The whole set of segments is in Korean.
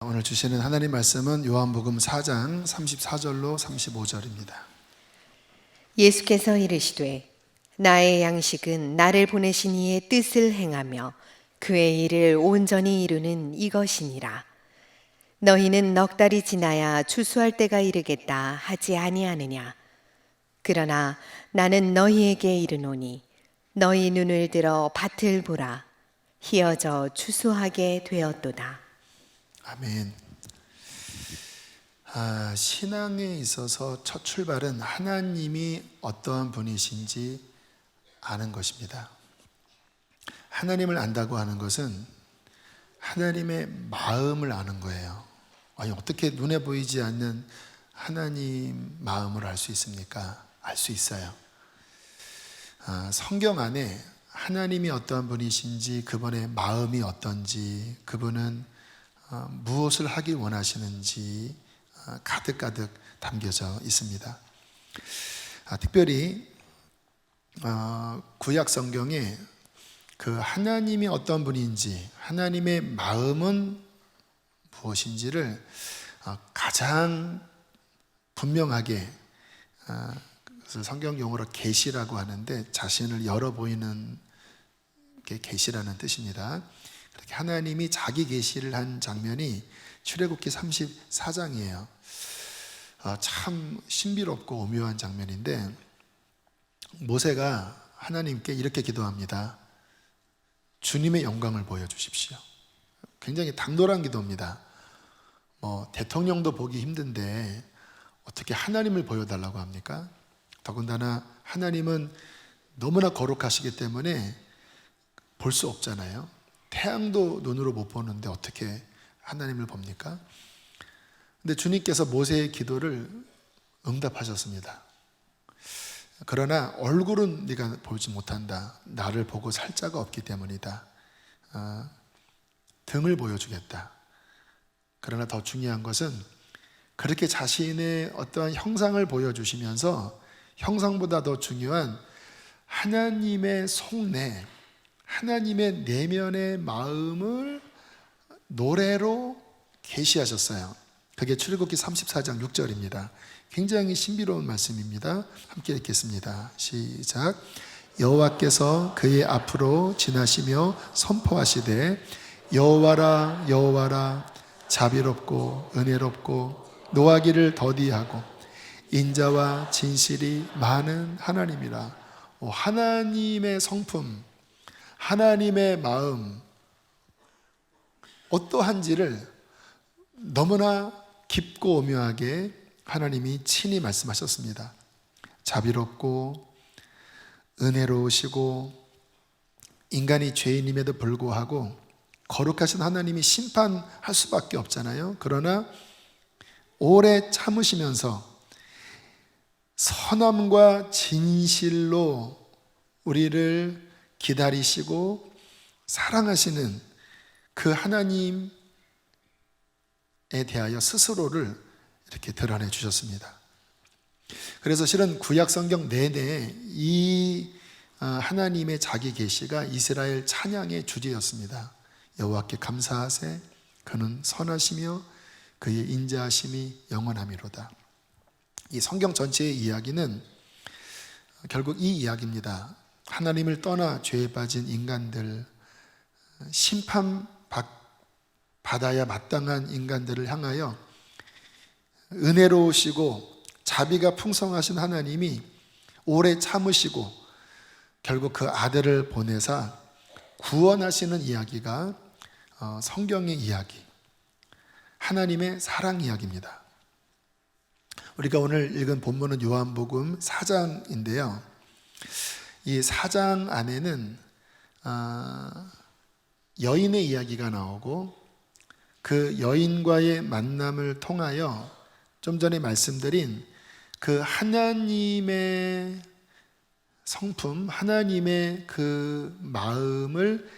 오늘 주시는 하나님 말씀은 요한복음 4장 34절로 35절입니다. 예수께서 이르시되 나의 양식은 나를 보내신 이의 뜻을 행하며 그의 일을 온전히 이루는 이것이니라. 너희는 넉 달이 지나야 추수할 때가 이르겠다 하지 아니하느냐. 그러나 나는 너희에게 이르노니 너희 눈을 들어 밭을 보라. 희어져 추수하게 되었도다. 아멘. 신앙에 있어서 첫 출발은 하나님이 어떠한 분이신지 아는 것입니다. 하나님을 안다고 하는 것은 하나님의 마음을 아는 거예요. 아니, 어떻게 눈에 보이지 않는 하나님 마음을 알 수 있습니까? 알 수 있어요. 성경 안에 하나님이 어떠한 분이신지, 그분의 마음이 어떤지, 그분은 무엇을 하기 원하시는지 가득가득 담겨져 있습니다. 특별히 구약 성경에 그 하나님이 어떤 분인지, 하나님의 마음은 무엇인지를 가장 분명하게, 그래서 성경 용어로 계시라고 하는데 자신을 열어 보이는 게 계시라는 뜻입니다. 그렇게 하나님이 자기 계시를 한 장면이 출애굽기 34장이에요. 참 신비롭고 오묘한 장면인데, 모세가 하나님께 이렇게 기도합니다. 주님의 영광을 보여주십시오. 굉장히 당돌한 기도입니다. 대통령도 보기 힘든데 어떻게 하나님을 보여달라고 합니까? 더군다나 하나님은 너무나 거룩하시기 때문에 볼 수 없잖아요. 태양도 눈으로 못 보는데 어떻게 하나님을 봅니까? 근데 주님께서 모세의 기도를 응답하셨습니다. 그러나 얼굴은 네가 보지 못한다. 나를 보고 살 자가 없기 때문이다. 등을 보여주겠다. 그러나 더 중요한 것은 그렇게 자신의 어떠한 형상을 보여주시면서 형상보다 더 중요한 하나님의 속내, 하나님의 내면의 마음을 노래로 계시하셨어요. 그게 출애굽기 34장 6절입니다. 굉장히 신비로운 말씀입니다. 함께 읽겠습니다. 시작. 여호와께서 그의 앞으로 지나시며 선포하시되 여호와라 여호와라 자비롭고 은혜롭고 노하기를 더디하고 인자와 진실이 많은 하나님이라. 하나님의 성품, 하나님의 마음 어떠한지를 너무나 깊고 오묘하게 하나님이 친히 말씀하셨습니다. 자비롭고 은혜로우시고 인간이 죄인임에도 불구하고 거룩하신 하나님이 심판할 수밖에 없잖아요. 그러나 오래 참으시면서 선함과 진실로 우리를 기다리시고 사랑하시는 그 하나님에 대하여 스스로를 이렇게 드러내 주셨습니다. 그래서 실은 구약 성경 내내 이 하나님의 자기 계시가 이스라엘 찬양의 주제였습니다. 여호와께 감사하세 그는 선하시며 그의 인자하심이 영원함이로다. 이 성경 전체의 이야기는 결국 이 이야기입니다. 하나님을 떠나 죄에 빠진 인간들, 심판받아야 마땅한 인간들을 향하여 은혜로우시고 자비가 풍성하신 하나님이 오래 참으시고 결국 그 아들을 보내사 구원하시는 이야기가 성경의 이야기, 하나님의 사랑 이야기입니다. 우리가 오늘 읽은 본문은 요한복음 4장인데요. 이 4장 안에는 여인의 이야기가 나오고 그 여인과의 만남을 통하여 좀 전에 말씀드린 그 하나님의 성품, 하나님의 그 마음을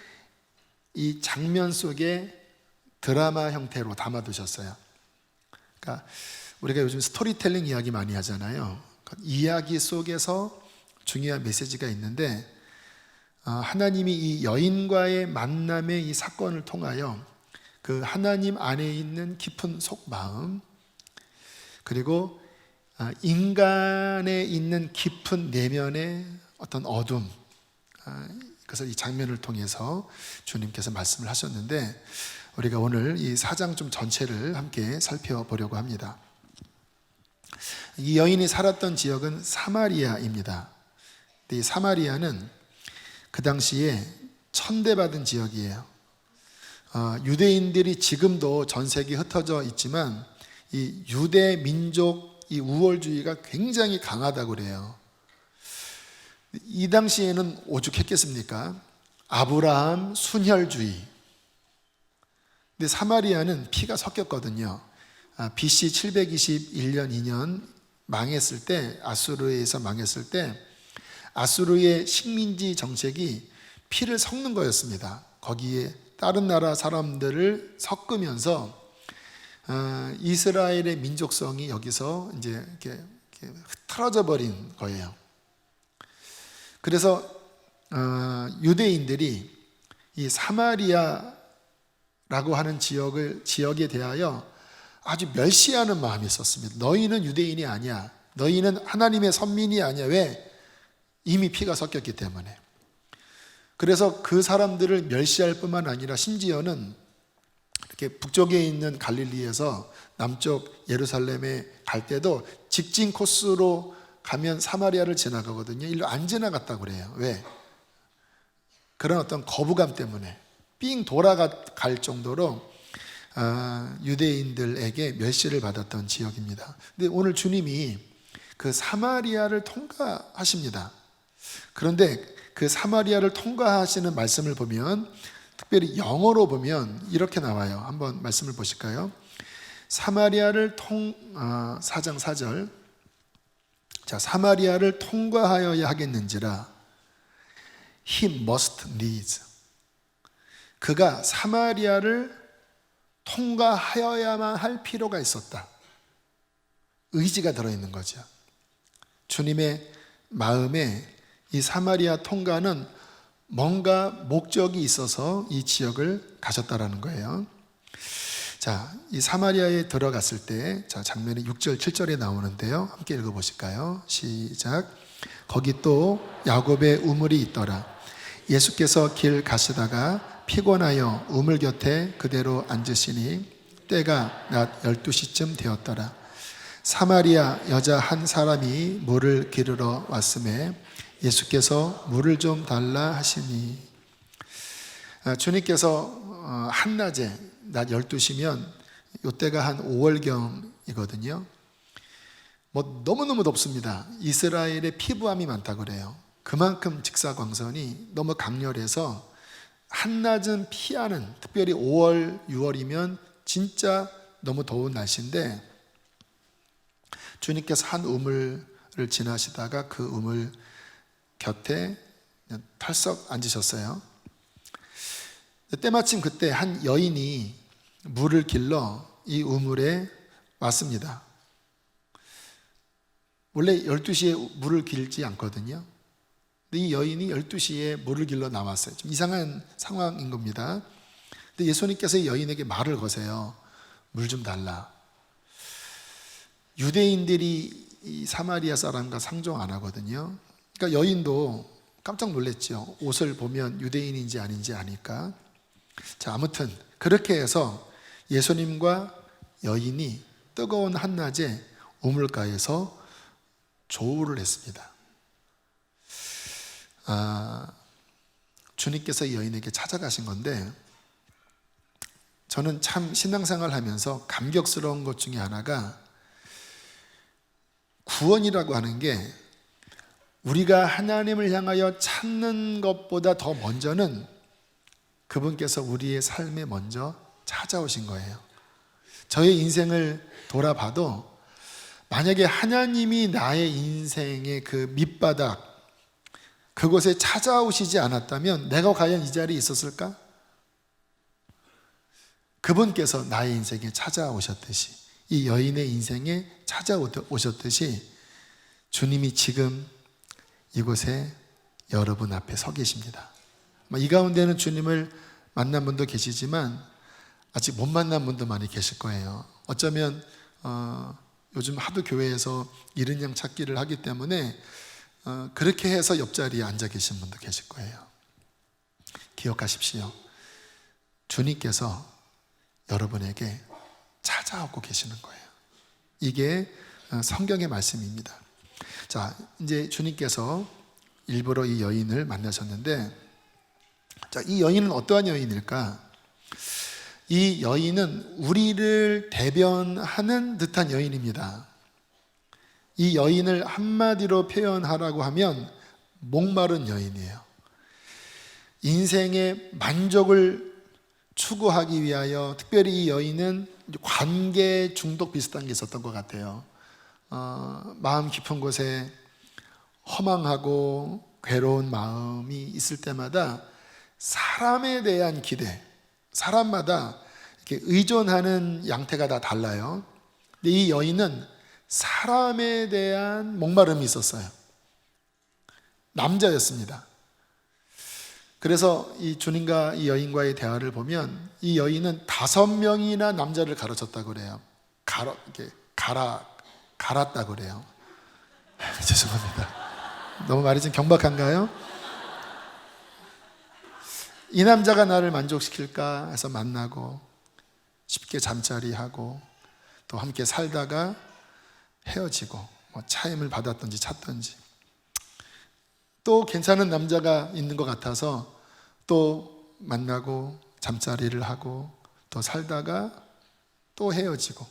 이 장면 속에 드라마 형태로 담아두셨어요. 그러니까 우리가 요즘 스토리텔링 이야기 많이 하잖아요. 이야기 속에서 중요한 메시지가 있는데 하나님이 이 여인과의 만남의 이 사건을 통하여 그 하나님 안에 있는 깊은 속마음, 그리고 인간에 있는 깊은 내면의 어떤 어둠, 그래서 이 장면을 통해서 주님께서 말씀을 하셨는데, 우리가 오늘 이 4장 좀 전체를 함께 살펴보려고 합니다. 이 여인이 살았던 지역은 사마리아입니다. 이 사마리아는 그 당시에 천대받은 지역이에요. 유대인들이 지금도 전 세계에 흩어져 있지만 이 유대 민족 이 우월주의가 굉장히 강하다고 그래요. 이 당시에는 오죽했겠습니까? 아브라함 순혈주의. 근데 사마리아는 피가 섞였거든요. BC 721년 2년 망했을 때, 아수르에서 망했을 때 아수르의 식민지 정책이 피를 섞는 거였습니다. 거기에 다른 나라 사람들을 섞으면서 이스라엘의 민족성이 여기서 이제 이렇게 틀어져 버린 거예요. 그래서 유대인들이 이 사마리아라고 하는 지역에 대하여 아주 멸시하는 마음이 있었습니다. 너희는 유대인이 아니야. 너희는 하나님의 선민이 아니야. 왜? 이미 피가 섞였기 때문에. 그래서 그 사람들을 멸시할 뿐만 아니라 심지어는 이렇게 북쪽에 있는 갈릴리에서 남쪽 예루살렘에 갈 때도 직진 코스로 가면 사마리아를 지나가거든요. 일로 안 지나갔다고 그래요. 왜? 그런 어떤 거부감 때문에 삥 돌아갈 정도로 유대인들에게 멸시를 받았던 지역입니다. 근데 오늘 주님이 그 사마리아를 통과하십니다. 그런데 그 사마리아를 통과하시는 말씀을 보면, 특별히 영어로 보면 이렇게 나와요. 한번 말씀을 보실까요? 사마리아를 4장 4절. 자, 사마리아를 통과하여야 하겠는지라 he must needs. 그가 사마리아를 통과하여야만 할 필요가 있었다. 의지가 들어있는 거죠. 주님의 마음에 이 사마리아 통과는 뭔가 목적이 있어서 이 지역을 가셨다라는 거예요. 자, 이 사마리아에 들어갔을 때, 자, 장면이 6절, 7절에 나오는데요. 함께 읽어보실까요? 시작. 거기 또 야곱의 우물이 있더라. 예수께서 길 가시다가 피곤하여 우물 곁에 그대로 앉으시니 때가 낮 12시쯤 되었더라. 사마리아 여자 한 사람이 물을 기르러 왔음에 예수께서 물을 좀 달라 하시니, 주님께서 한낮에 낮 12시면 이때가 한 5월경이거든요. 너무너무 덥습니다. 이스라엘에 피부암이 많다고 그래요. 그만큼 직사광선이 너무 강렬해서 한낮은 피하는, 특별히 5월, 6월이면 진짜 너무 더운 날씨인데, 주님께서 한 우물을 지나시다가 그 우물 곁에 털썩 앉으셨어요. 때마침 그때 한 여인이 물을 길러 이 우물에 왔습니다. 원래 12시에 물을 길지 않거든요. 근데 이 여인이 12시에 물을 길러 나왔어요. 좀 이상한 상황인 겁니다. 근데 예수님께서 이 여인에게 말을 거세요. 물 좀 달라. 유대인들이 이 사마리아 사람과 상종 안 하거든요. 그러니까 여인도 깜짝 놀랐죠. 옷을 보면 유대인인지 아닌지 아니까. 자, 아무튼 그렇게 해서 예수님과 여인이 뜨거운 한낮에 우물가에서 조우를 했습니다. 주님께서 이 여인에게 찾아가신 건데, 저는 참 신앙생활 하면서 감격스러운 것 중에 하나가, 구원이라고 하는 게 우리가 하나님을 향하여 찾는 것보다 더 먼저는 그분께서 우리의 삶에 먼저 찾아오신 거예요. 저의 인생을 돌아봐도 만약에 하나님이 나의 인생의 그 밑바닥, 그곳에 찾아오시지 않았다면 내가 과연 이 자리에 있었을까? 그분께서 나의 인생에 찾아오셨듯이, 이 여인의 인생에 찾아오셨듯이 주님이 지금 이곳에 여러분 앞에 서 계십니다. 이 가운데는 주님을 만난 분도 계시지만 아직 못 만난 분도 많이 계실 거예요. 어쩌면 요즘 하도 교회에서 이른 양 찾기를 하기 때문에 그렇게 해서 옆자리에 앉아 계신 분도 계실 거예요. 기억하십시오. 주님께서 여러분에게 찾아오고 계시는 거예요. 이게 성경의 말씀입니다. 자, 이제 주님께서 일부러 이 여인을 만나셨는데, 자, 이 여인은 어떠한 여인일까? 이 여인은 우리를 대변하는 듯한 여인입니다. 이 여인을 한마디로 표현하라고 하면 목마른 여인이에요. 인생의 만족을 추구하기 위하여 특별히 이 여인은 관계 중독 비슷한 게 있었던 것 같아요. 마음 깊은 곳에 허망하고 괴로운 마음이 있을 때마다 사람에 대한 기대, 사람마다 이렇게 의존하는 양태가 다 달라요. 근데 이 여인은 사람에 대한 목마름이 있었어요. 남자였습니다. 그래서 이 주님과 이 여인과의 대화를 보면 이 여인은 5명이나 남자를 가르쳤다고 그래요. 갈았다고 그래요. 죄송합니다. 너무 말이 좀 경박한가요? 이 남자가 나를 만족시킬까 해서 만나고 쉽게 잠자리하고 또 함께 살다가 헤어지고 차임을 받았든지 찾든지 또 괜찮은 남자가 있는 것 같아서 또 만나고 잠자리를 하고 또 살다가 또 헤어지고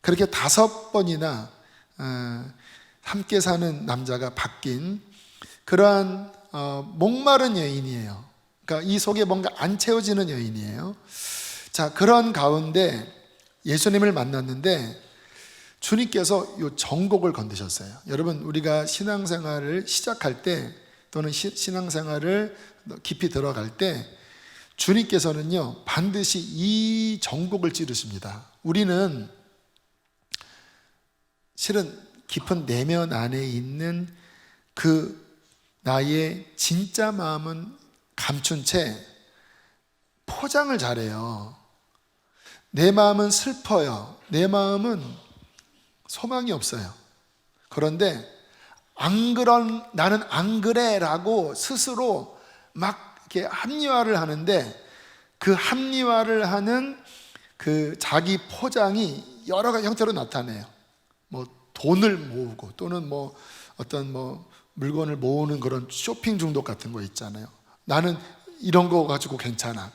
그렇게 5번이나 함께 사는 남자가 바뀐 그러한 목마른 여인이에요. 그러니까 이 속에 뭔가 안 채워지는 여인이에요. 자, 그런 가운데 예수님을 만났는데 주님께서 이 정곡을 건드셨어요. 여러분, 우리가 신앙생활을 시작할 때 또는 신앙생활을 깊이 들어갈 때 주님께서는요 반드시 이 정곡을 찌르십니다. 우리는 실은 깊은 내면 안에 있는 그 나의 진짜 마음은 감춘 채 포장을 잘해요. 내 마음은 슬퍼요. 내 마음은 소망이 없어요. 그런데 나는 안 그래 라고 스스로 막 이렇게 합리화를 하는데 그 합리화를 하는 그 자기 포장이 여러 가지 형태로 나타내요. 뭐 돈을 모으고 또는 뭐 어떤 뭐 물건을 모으는 그런 쇼핑 중독 같은 거 있잖아요. 나는 이런 거 가지고 괜찮아.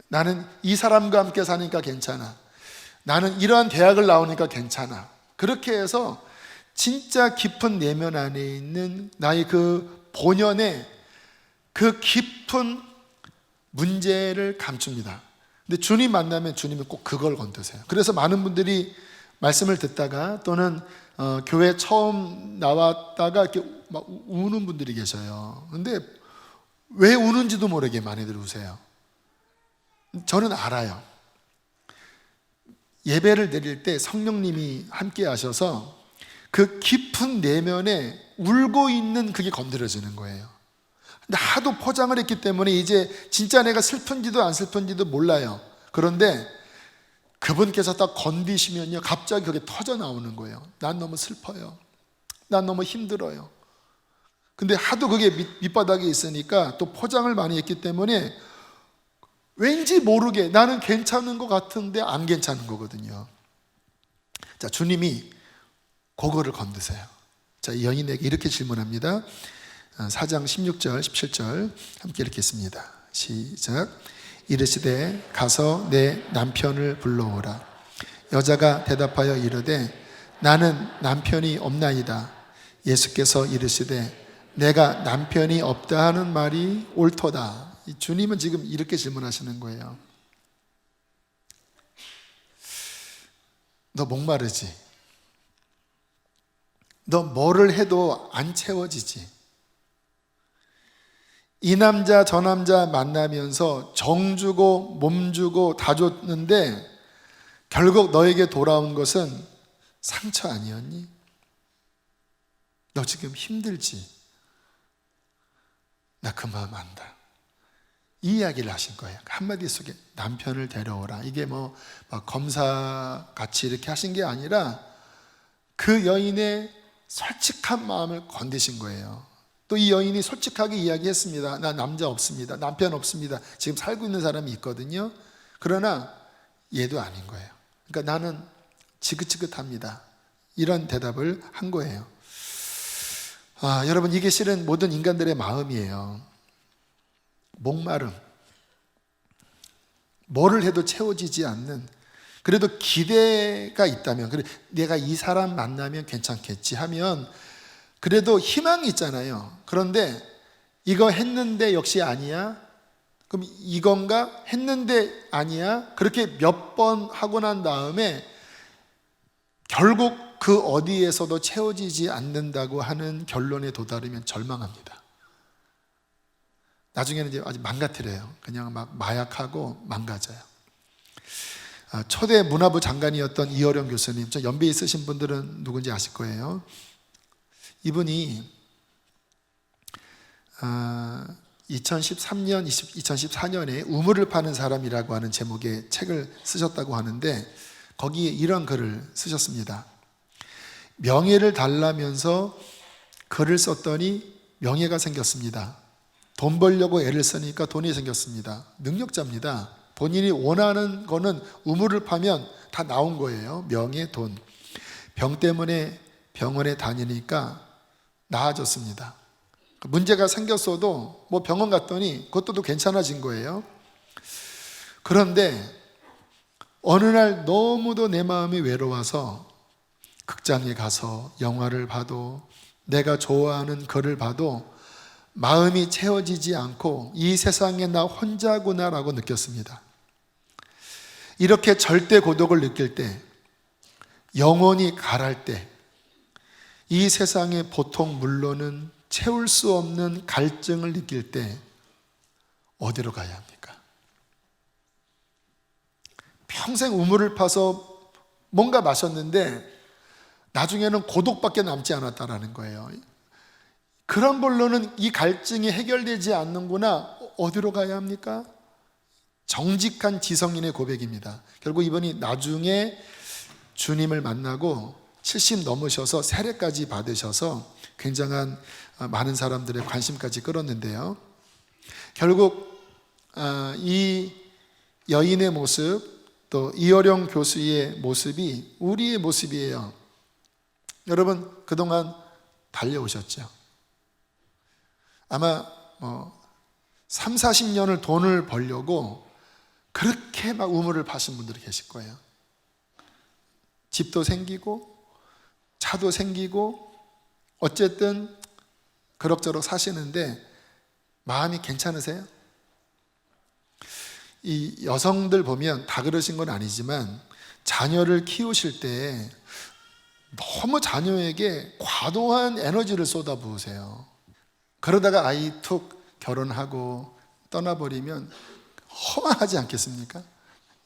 나는 이 사람과 함께 사니까 괜찮아. 나는 이러한 대학을 나오니까 괜찮아. 그렇게 해서 진짜 깊은 내면 안에 있는 나의 그 본연의 그 깊은 문제를 감춥니다. 근데 주님 만나면 주님은 꼭 그걸 건드세요. 그래서 많은 분들이 말씀을 듣다가 또는 교회 처음 나왔다가 이렇게 막 우는 분들이 계셔요. 근데 왜 우는지도 모르게 많이들 우세요. 저는 알아요. 예배를 드릴 때 성령님이 함께 하셔서 그 깊은 내면에 울고 있는 그게 건드려지는 거예요. 근데 하도 포장을 했기 때문에 이제 진짜 내가 슬픈지도 안 슬픈지도 몰라요. 그런데 그분께서 딱 건드시면요 갑자기 그게 터져 나오는 거예요. 난 너무 슬퍼요. 난 너무 힘들어요. 근데 하도 그게 밑바닥에 있으니까 또 포장을 많이 했기 때문에 왠지 모르게 나는 괜찮은 것 같은데 안 괜찮은 거거든요. 자, 주님이 그거를 건드세요. 자, 이 여인에게 이렇게 질문합니다. 4장 16절 17절 함께 읽겠습니다. 시작. 이르시되 가서 내 남편을 불러오라. 여자가 대답하여 이르되 나는 남편이 없나이다. 예수께서 이르시되 내가 남편이 없다 하는 말이 옳도다. 주님은 지금 이렇게 질문하시는 거예요. 너 목마르지? 너 뭐를 해도 안 채워지지? 이 남자 저 남자 만나면서 정 주고 몸 주고 다 줬는데 결국 너에게 돌아온 것은 상처 아니었니? 너 지금 힘들지? 나 그 마음 안다. 이 이야기를 하신 거예요. 한마디 속에 남편을 데려오라. 이게 뭐 막 검사같이 이렇게 하신 게 아니라 그 여인의 솔직한 마음을 건드신 거예요. 또 이 여인이 솔직하게 이야기했습니다. 나 남자 없습니다. 남편 없습니다. 지금 살고 있는 사람이 있거든요. 그러나 얘도 아닌 거예요. 그러니까 나는 지긋지긋합니다. 이런 대답을 한 거예요. 여러분, 이게 실은 모든 인간들의 마음이에요. 목마름, 뭐를 해도 채워지지 않는, 그래도 기대가 있다면, 그래 내가 이 사람 만나면 괜찮겠지 하면 그래도 희망이 있잖아요. 그런데 이거 했는데 역시 아니야? 그럼 이건가? 했는데 아니야? 그렇게 몇 번 하고 난 다음에 결국 그 어디에서도 채워지지 않는다고 하는 결론에 도달하면 절망합니다. 나중에는 이제 아주 망가뜨려요. 그냥 막 마약하고 망가져요. 초대 문화부 장관이었던 이어령 교수님, 저 연배 있으신 분들은 누군지 아실 거예요. 이분이 2013년, 2014년에 우물을 파는 사람이라고 하는 제목의 책을 쓰셨다고 하는데 거기에 이런 글을 쓰셨습니다. 명예를 달라면서 글을 썼더니 명예가 생겼습니다. 돈 벌려고 애를 쓰니까 돈이 생겼습니다. 능력자입니다. 본인이 원하는 거는 우물을 파면 다 나온 거예요. 명예, 돈. 병 때문에 병원에 다니니까 나아졌습니다. 문제가 생겼어도 뭐 병원 갔더니 그것도 또 괜찮아진 거예요. 그런데 어느 날 너무도 내 마음이 외로워서 극장에 가서 영화를 봐도 내가 좋아하는 글을 봐도 마음이 채워지지 않고 이 세상에 나 혼자구나라고 느꼈습니다. 이렇게 절대 고독을 느낄 때, 영혼이 가랄 때, 이 세상의 보통 물론은 채울 수 없는 갈증을 느낄 때 어디로 가야 합니까? 평생 우물을 파서 뭔가 마셨는데 나중에는 고독밖에 남지 않았다라는 거예요. 그런 걸로는 이 갈증이 해결되지 않는구나. 어디로 가야 합니까? 정직한 지성인의 고백입니다. 결국 이분이 나중에 주님을 만나고 70 넘으셔서 세례까지 받으셔서 굉장한 많은 사람들의 관심까지 끌었는데요. 결국 이 여인의 모습, 또 이어령 교수의 모습이 우리의 모습이에요. 여러분, 그동안 달려오셨죠? 아마 3, 40년을 돈을 벌려고 그렇게 막 우물을 파신 분들이 계실 거예요. 집도 생기고 차도 생기고 어쨌든 그럭저럭 사시는데 마음이 괜찮으세요? 이 여성들 보면 다 그러신 건 아니지만 자녀를 키우실 때 너무 자녀에게 과도한 에너지를 쏟아부으세요. 그러다가 아이 툭 결혼하고 떠나버리면 허망하지 않겠습니까?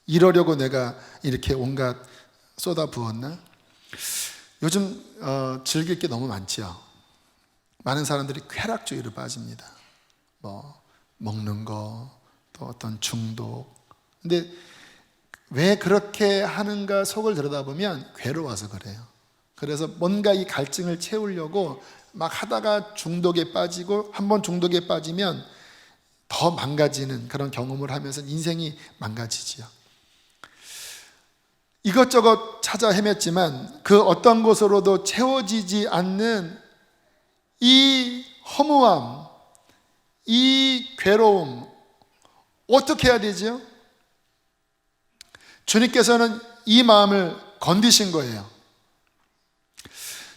이러려고 내가 이렇게 온갖 쏟아부었나? 요즘 즐길 게 너무 많죠. 많은 사람들이 쾌락주의로 빠집니다. 뭐 먹는 거, 또 어떤 중독. 근데 왜 그렇게 하는가 속을 들여다보면 괴로워서 그래요. 그래서 뭔가 이 갈증을 채우려고 막 하다가 중독에 빠지고, 한번 중독에 빠지면 더 망가지는 그런 경험을 하면서 인생이 망가지지요. 이것저것 찾아 헤맸지만 그 어떤 것으로도 채워지지 않는 이 허무함, 이 괴로움, 어떻게 해야 되죠? 주님께서는 이 마음을 건드신 거예요.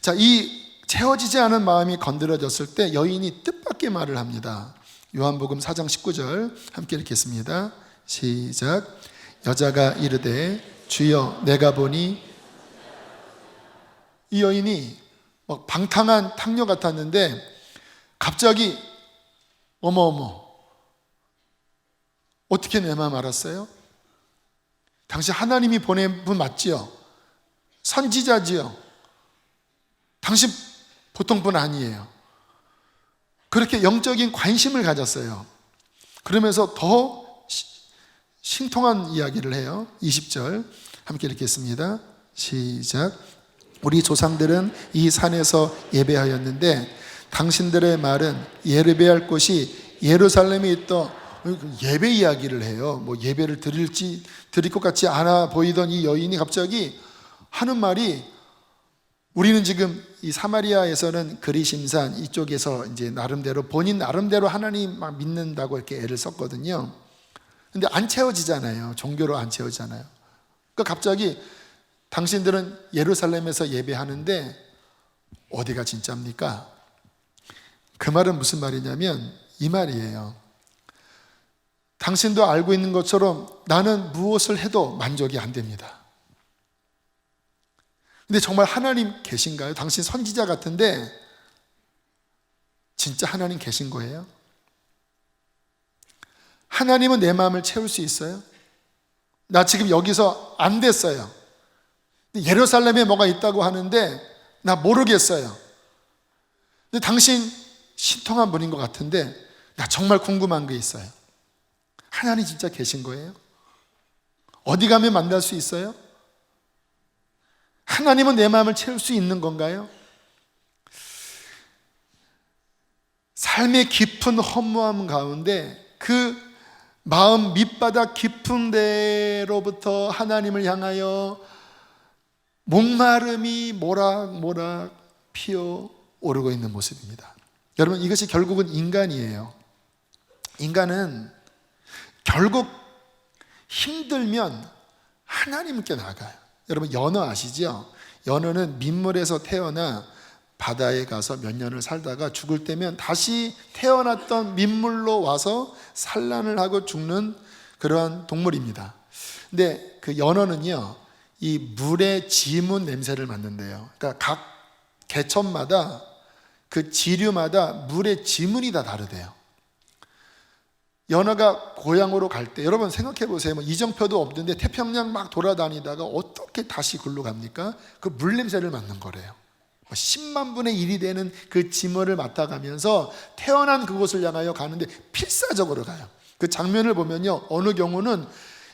자, 이 채워지지 않은 마음이 건드려졌을 때 여인이 뜻밖의 말을 합니다. 요한복음 4장 19절 함께 읽겠습니다. 시작. 여자가 이르되 주여 내가 보니, 이 여인이 막 방탕한 탕녀 같았는데 갑자기 어머 어떻게 내 마음 알았어요? 당신 하나님이 보낸 분 맞지요? 선지자지요? 당신 보통 분 아니에요. 그렇게 영적인 관심을 가졌어요. 그러면서 더 신통한 이야기를 해요. 20절 함께 읽겠습니다. 시작. 우리 조상들은 이 산에서 예배하였는데 당신들의 말은 예배할 곳이 예루살렘에 있다. 예배 이야기를 해요. 뭐 예배를 드릴 것 같지 않아 보이던 이 여인이 갑자기 하는 말이, 우리는 지금 이 사마리아에서는 그리심산 이쪽에서 이제 나름대로 본인 나름대로 하나님 막 믿는다고 이렇게 애를 썼거든요. 근데 안 채워지잖아요. 종교로 안 채워지잖아요. 그러니까 갑자기 당신들은 예루살렘에서 예배하는데 어디가 진짜입니까? 그 말은 무슨 말이냐면 이 말이에요. 당신도 알고 있는 것처럼 나는 무엇을 해도 만족이 안 됩니다. 근데 정말 하나님 계신가요? 당신 선지자 같은데 진짜 하나님 계신 거예요? 하나님은 내 마음을 채울 수 있어요? 나 지금 여기서 안 됐어요. 예루살렘에 뭐가 있다고 하는데 나 모르겠어요. 근데 당신 신통한 분인 것 같은데 나 정말 궁금한 게 있어요. 하나님 진짜 계신 거예요? 어디 가면 만날 수 있어요? 하나님은 내 마음을 채울 수 있는 건가요? 삶의 깊은 허무함 가운데 그 마음 밑바닥 깊은 데로부터 하나님을 향하여 목마름이 모락모락 피어오르고 있는 모습입니다. 여러분, 이것이 결국은 인간이에요. 인간은 결국 힘들면 하나님께 나가요. 여러분, 연어 아시죠? 연어는 민물에서 태어나 바다에 가서 몇 년을 살다가 죽을 때면 다시 태어났던 민물로 와서 산란을 하고 죽는 그러한 동물입니다. 근데 그 연어는요, 이 물의 지문 냄새를 맡는데요. 그러니까 각 개천마다 그 지류마다 물의 지문이 다 다르대요. 연어가 고향으로 갈 때, 여러분 생각해 보세요. 뭐 이정표도 없는데 태평양 막 돌아다니다가 어떻게 다시 글로 갑니까? 그 물 냄새를 맡는 거래요. 10만 분의 1이 되는 그 지물을 맡아가면서 태어난 그곳을 향하여 가는데 필사적으로 가요. 그 장면을 보면요, 어느 경우는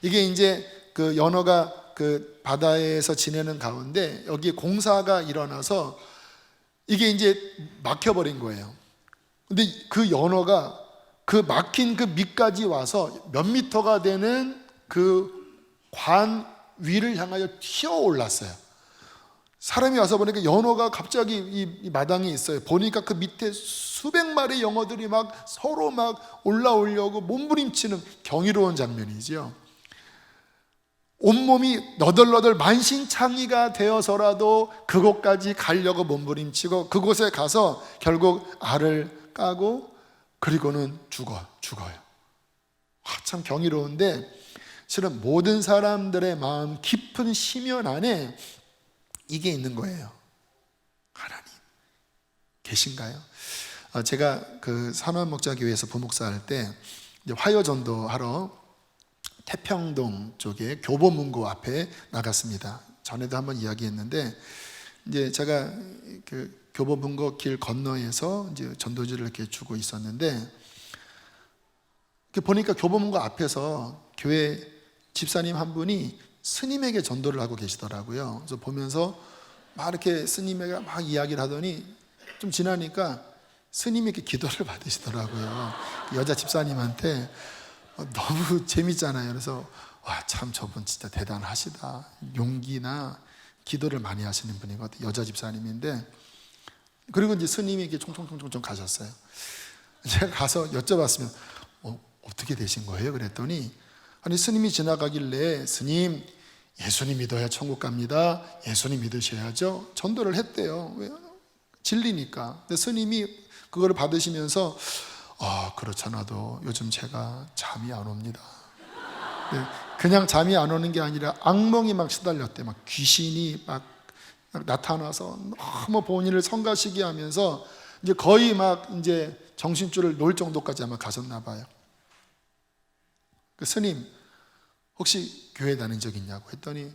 이게 이제 그 연어가 그 바다에서 지내는 가운데 여기 공사가 일어나서 이게 이제 막혀버린 거예요. 근데 그 연어가 그 막힌 그 밑까지 와서 몇 미터가 되는 그 관 위를 향하여 튀어 올랐어요. 사람이 와서 보니까 연어가 갑자기 이 마당에 있어요. 보니까 그 밑에 수백 마리 연어들이 막 서로 막 올라오려고 몸부림치는 경이로운 장면이죠. 온몸이 너덜너덜 만신창이가 되어서라도 그곳까지 가려고 몸부림치고 그곳에 가서 결국 알을 까고 그리고는 죽어요. 참 경이로운데 실은 모든 사람들의 마음 깊은 심연 안에 이게 있는 거예요. 하나님 계신가요? 제가 그 산원목자교회에서 부목사 할 때 화요전도 하러 태평동 쪽에 교보문고 앞에 나갔습니다. 전에도 한번 이야기했는데 이제 제가 그 교보문고 길 건너에서 이제 전도지를 이렇게 주고 있었는데 보니까 교보문고 앞에서 교회 집사님 한 분이 스님에게 전도를 하고 계시더라고요. 그래서 보면서 막 이렇게 스님에게 막 이야기를 하더니 좀 지나니까 스님이 이렇게 기도를 받으시더라고요. 여자 집사님한테. 너무 재밌잖아요. 그래서 와, 참 저분 진짜 대단하시다. 용기나 기도를 많이 하시는 분인 것 같아요. 여자 집사님인데 그리고 이제 스님이 이렇게 총총총총 가셨어요. 제가 가서 여쭤봤으면 어떻게 되신 거예요? 그랬더니 아니 스님이 지나가길래 스님 예수님 믿어야 천국 갑니다. 예수님 믿으셔야죠. 전도를 했대요. 왜? 진리니까. 근데 스님이 그거를 받으시면서 그렇잖아도 요즘 제가 잠이 안 옵니다. 그냥 잠이 안 오는 게 아니라 악몽이 막 시달렸대. 막 귀신이 막 나타나서 너무 본인을 성가시게 하면서 이제 거의 막 이제 정신줄을 놓을 정도까지 아마 가셨나 봐요. 그 스님 혹시 교회 다닌 적 있냐고 했더니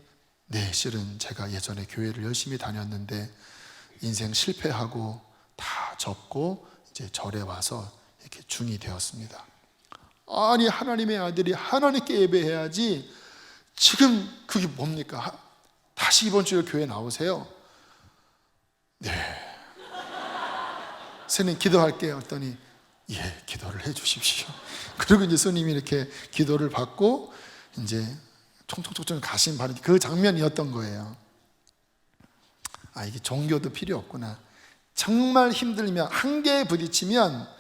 네, 실은 제가 예전에 교회를 열심히 다녔는데 인생 실패하고 다 접고 이제 절에 와서 이렇게 중이 되었습니다. 아니, 하나님의 아들이 하나님께 예배해야지. 지금 그게 뭡니까? 다시 이번 주에 교회 나오세요. 네. 스님 기도할게요. 했더니 예, 기도를 해 주십시오. 그리고 이제 스님이 이렇게 기도를 받고 이제 총총총총 가신 바로 그 장면이었던 거예요. 아, 이게 종교도 필요 없구나. 정말 힘들면, 한계에 부딪히면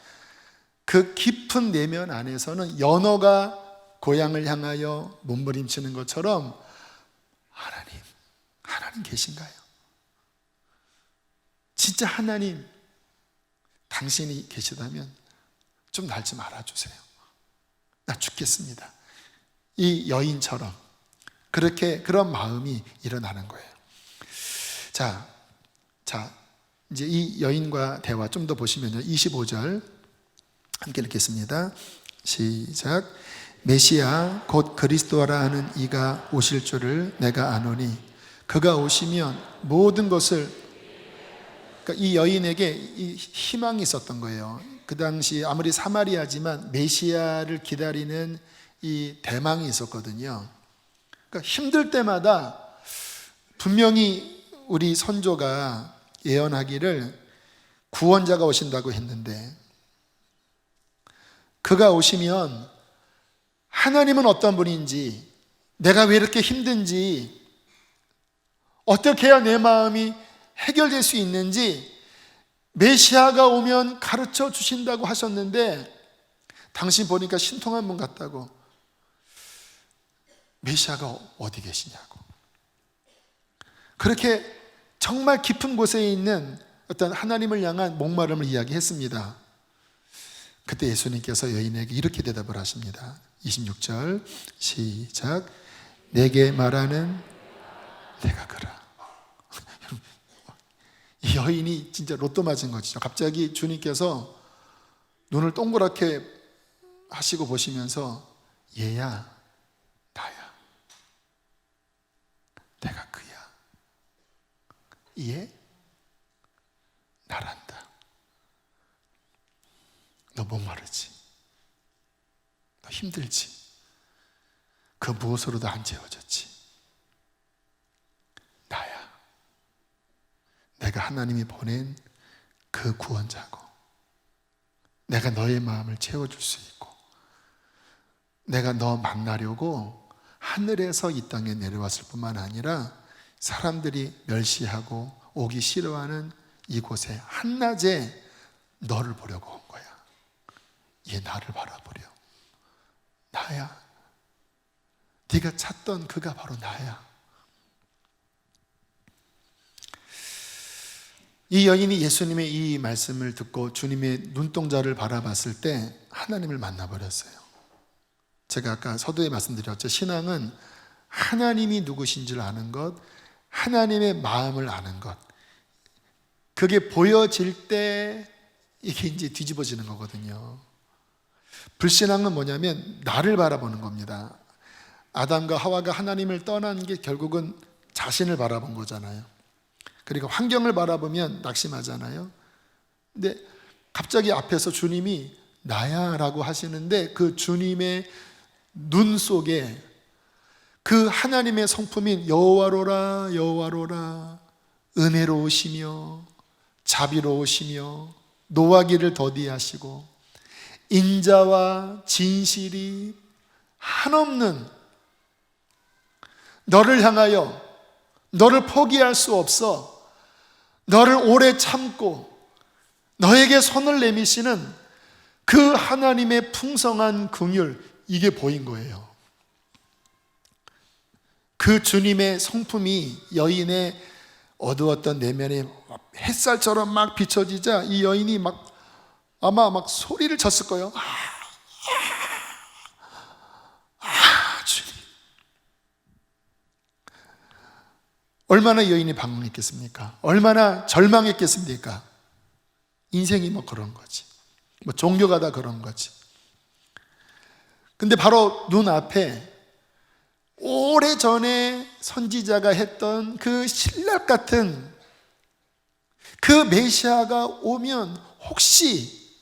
그 깊은 내면 안에서는 연어가 고향을 향하여 몸부림치는 것처럼 하나님 계신가요? 진짜 하나님, 당신이 계시다면 좀 날 좀 알아주세요. 나 죽겠습니다. 이 여인처럼 그렇게 그런 마음이 일어나는 거예요. 자, 이제 이 여인과 대화 좀 더 보시면요. 25절 함께 읽겠습니다. 시작. 메시아 곧 그리스도라 하는 이가 오실 줄을 내가 아노니 그가 오시면 모든 것을, 그러니까 이 여인에게 이 희망이 있었던 거예요. 그 당시 아무리 사마리아지만 메시아를 기다리는 이 대망이 있었거든요. 그러니까 힘들 때마다 분명히 우리 선조가 예언하기를 구원자가 오신다고 했는데, 그가 오시면 하나님은 어떤 분인지, 내가 왜 이렇게 힘든지, 어떻게 해야 내 마음이 해결될 수 있는지 메시아가 오면 가르쳐 주신다고 하셨는데, 당신 보니까 신통한 분 같다고. 메시아가 어디 계시냐고. 그렇게 정말 깊은 곳에 있는 어떤 하나님을 향한 목마름을 이야기했습니다. 그때 예수님께서 여인에게 이렇게 대답을 하십니다. 26절 시작. 내게 말하는 내가 그라. 이 여인이 진짜 로또 맞은 거죠. 갑자기 주님께서 눈을 동그랗게 하시고 보시면서 얘야, 나야, 내가 그야. 이해? 나란다. 너 목마르지? 너 힘들지? 그 무엇으로도 안 채워졌지? 나야. 내가 하나님이 보낸 그 구원자고, 내가 너의 마음을 채워줄 수 있고, 내가 너 만나려고 하늘에서 이 땅에 내려왔을 뿐만 아니라 사람들이 멸시하고 오기 싫어하는 이곳에 한낮에 너를 보려고 온 거야. 얘 나를 바라보려. 나야. 네가 찾던 그가 바로 나야. 이 여인이 예수님의 이 말씀을 듣고 주님의 눈동자를 바라봤을 때 하나님을 만나버렸어요. 제가 아까 서두에 말씀드렸죠. 신앙은 하나님이 누구신지를 아는 것, 하나님의 마음을 아는 것, 그게 보여질 때 이게 이제 뒤집어지는 거거든요. 불신앙은 뭐냐면 나를 바라보는 겁니다. 아담과 하와가 하나님을 떠난 게 결국은 자신을 바라본 거잖아요. 그리고 환경을 바라보면 낙심하잖아요. 근데 갑자기 앞에서 주님이 나야 라고 하시는데, 그 주님의 눈 속에 그 하나님의 성품인 여호와로라 여호와로라, 은혜로우시며 자비로우시며 노하기를 더디하시고 인자와 진실이 한없는, 너를 향하여 너를 포기할 수 없어 너를 오래 참고 너에게 손을 내미시는 그 하나님의 풍성한 긍휼, 이게 보인 거예요. 그 주님의 성품이 여인의 어두웠던 내면에 햇살처럼 막 비춰지자 이 여인이 아마 소리를 쳤을 거예요. 주님. 얼마나 이 여인이 방황했겠습니까? 얼마나 절망했겠습니까? 인생이 그런 거지. 종교가 다 그런 거지. 근데 바로 눈앞에 오래전에 선지자가 했던 그 신랄 같은 그 메시아가 오면 혹시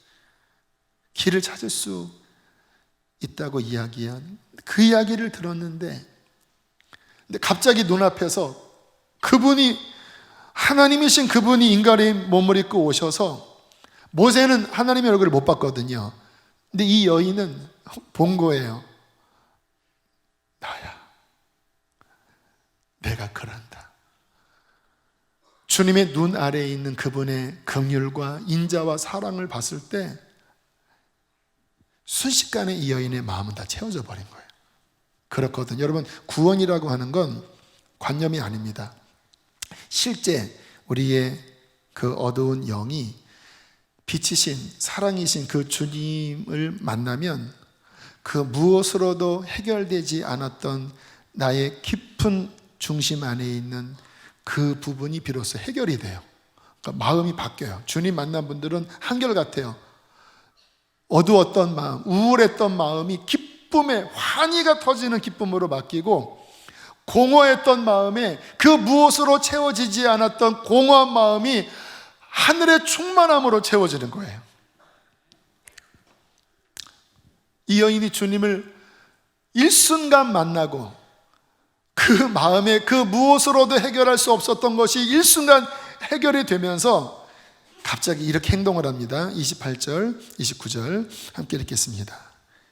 길을 찾을 수 있다고 이야기한 그 이야기를 들었는데, 근데 갑자기 눈앞에서 그분이, 하나님이신 그분이 인간의 몸을 입고 오셔서, 모세는 하나님의 얼굴을 못 봤거든요. 근데 이 여인은 본 거예요. 나야, 내가 그런다. 주님의 눈 아래에 있는 그분의 긍휼과 인자와 사랑을 봤을 때 순식간에 이 여인의 마음은 다 채워져 버린 거예요. 그렇거든요. 여러분, 구원이라고 하는 건 관념이 아닙니다. 실제 우리의 그 어두운 영이 빛이신, 사랑이신 그 주님을 만나면 그 무엇으로도 해결되지 않았던 나의 깊은 중심 안에 있는 그 부분이 비로소 해결이 돼요. 그러니까 마음이 바뀌어요. 주님 만난 분들은 한결같아요. 어두웠던 마음, 우울했던 마음이 기쁨의 환희가 터지는 기쁨으로 바뀌고, 공허했던 마음에 그 무엇으로 채워지지 않았던 공허한 마음이 하늘의 충만함으로 채워지는 거예요. 이 여인이 주님을 일순간 만나고 그 마음에 그 무엇으로도 해결할 수 없었던 것이 일순간 해결이 되면서 갑자기 이렇게 행동을 합니다. 28절, 29절 함께 읽겠습니다.